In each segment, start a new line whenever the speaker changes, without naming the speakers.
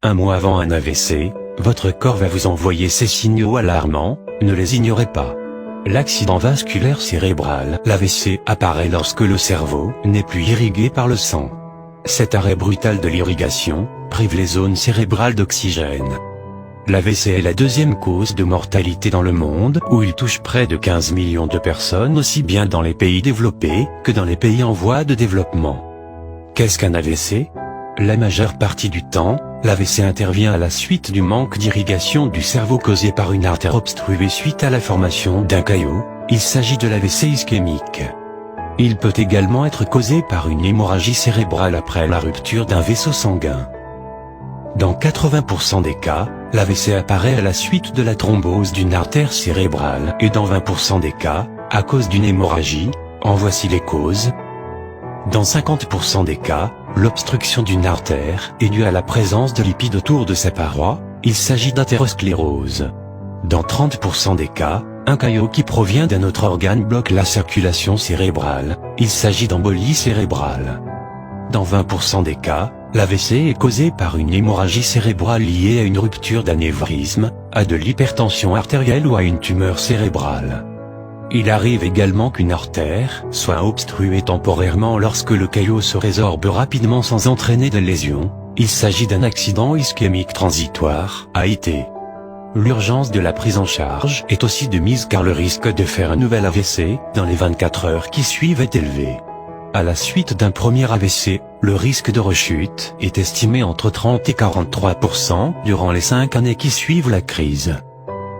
Un mois avant un AVC, votre corps va vous envoyer ces signaux alarmants, ne les ignorez pas. L'accident vasculaire cérébral, l'AVC, apparaît lorsque le cerveau n'est plus irrigué par le sang. Cet arrêt brutal de l'irrigation prive les zones cérébrales d'oxygène. L'AVC est la deuxième cause de mortalité dans le monde, où il touche près de 15 millions de personnes aussi bien dans les pays développés que dans les pays en voie de développement. Qu'est-ce qu'un AVC? La majeure partie du temps, l'AVC intervient à la suite du manque d'irrigation du cerveau causé par une artère obstruée suite à la formation d'un caillot. Il s'agit de l'AVC ischémique. Il peut également être causé par une hémorragie cérébrale après la rupture d'un vaisseau sanguin. Dans 80% des cas, l'AVC apparaît à la suite de la thrombose d'une artère cérébrale et dans 20% des cas, à cause d'une hémorragie. En voici les causes. Dans 50% des cas, l'obstruction d'une artère est due à la présence de lipides autour de sa paroi. Il s'agit d'athérosclérose. Dans 30% des cas, un caillot qui provient d'un autre organe bloque la circulation cérébrale. Il s'agit d'embolie cérébrale. Dans 20% des cas, l'AVC est causé par une hémorragie cérébrale liée à une rupture d'anévrisme, à de l'hypertension artérielle ou à une tumeur cérébrale. Il arrive également qu'une artère soit obstruée temporairement lorsque le caillot se résorbe rapidement sans entraîner de lésion. Il s'agit d'un accident ischémique transitoire, AIT. L'urgence de la prise en charge est aussi de mise car le risque de faire un nouvel AVC dans les 24 heures qui suivent est élevé. À la suite d'un premier AVC, le risque de rechute est estimé entre 30 et 43% durant les 5 années qui suivent la crise.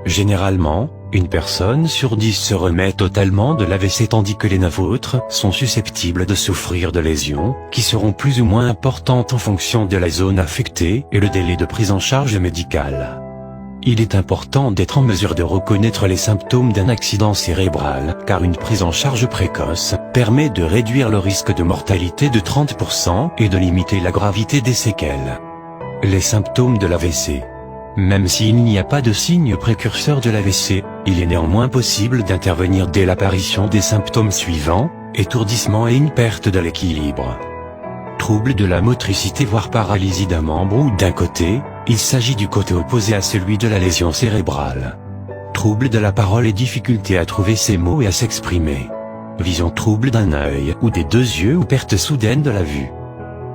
Généralement, une personne sur 10 se remet totalement de l'AVC tandis que les 9 autres sont susceptibles de souffrir de lésions, qui seront plus ou moins importantes en fonction de la zone affectée et le délai de prise en charge médicale. Il est important d'être en mesure de reconnaître les symptômes d'un accident cérébral, car une prise en charge précoce permet de réduire le risque de mortalité de 30% et de limiter la gravité des séquelles. Les symptômes de l'AVC. Même s'il n'y a pas de signe précurseur de l'AVC, il est néanmoins possible d'intervenir dès l'apparition des symptômes suivants: étourdissement et une perte de l'équilibre. Trouble de la motricité voire paralysie d'un membre ou d'un côté. Il s'agit du côté opposé à celui de la lésion cérébrale. Trouble de la parole et difficulté à trouver ses mots et à s'exprimer. Vision trouble d'un œil ou des 2 yeux ou perte soudaine de la vue.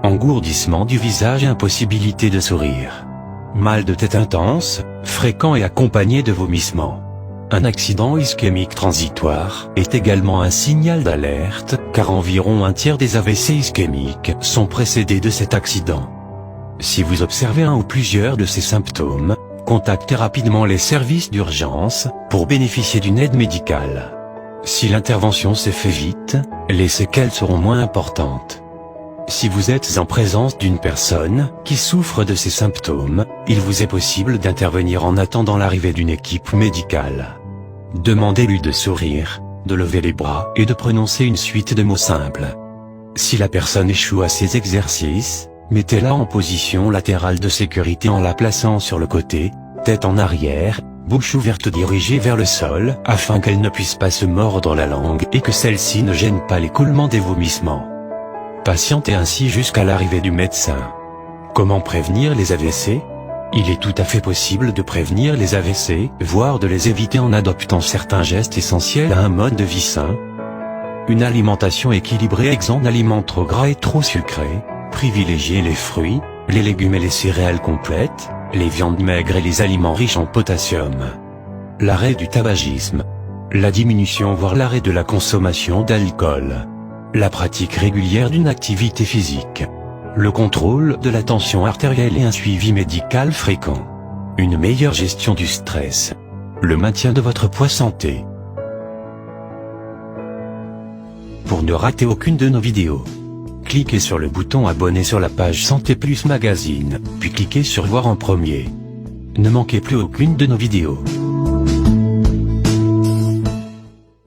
Engourdissement du visage et impossibilité de sourire. Mal de tête intense, fréquent et accompagné de vomissements. Un accident ischémique transitoire est également un signal d'alerte, car environ un tiers des AVC ischémiques sont précédés de cet accident. Si vous observez un ou plusieurs de ces symptômes, contactez rapidement les services d'urgence pour bénéficier d'une aide médicale. Si l'intervention s'est fait vite, les séquelles seront moins importantes. Si vous êtes en présence d'une personne qui souffre de ces symptômes, il vous est possible d'intervenir en attendant l'arrivée d'une équipe médicale. Demandez-lui de sourire, de lever les bras et de prononcer une suite de mots simples. Si la personne échoue à ces exercices, mettez-la en position latérale de sécurité en la plaçant sur le côté, tête en arrière, bouche ouverte dirigée vers le sol, afin qu'elle ne puisse pas se mordre la langue et que celle-ci ne gêne pas l'écoulement des vomissements. Patientez ainsi jusqu'à l'arrivée du médecin. Comment prévenir les AVC? Il est tout à fait possible de prévenir les AVC, voire de les éviter en adoptant certains gestes essentiels à un mode de vie sain. Une alimentation équilibrée exempte d'aliments trop gras et trop sucrés. Privilégiez les fruits, les légumes et les céréales complètes, les viandes maigres et les aliments riches en potassium. L'arrêt du tabagisme. La diminution voire l'arrêt de la consommation d'alcool. La pratique régulière d'une activité physique. Le contrôle de la tension artérielle et un suivi médical fréquent. Une meilleure gestion du stress. Le maintien de votre poids santé. Pour ne rater aucune de nos vidéos, cliquez sur le bouton abonner sur la page Santé Plus Magazine, puis cliquez sur voir en premier. Ne manquez plus aucune de nos vidéos.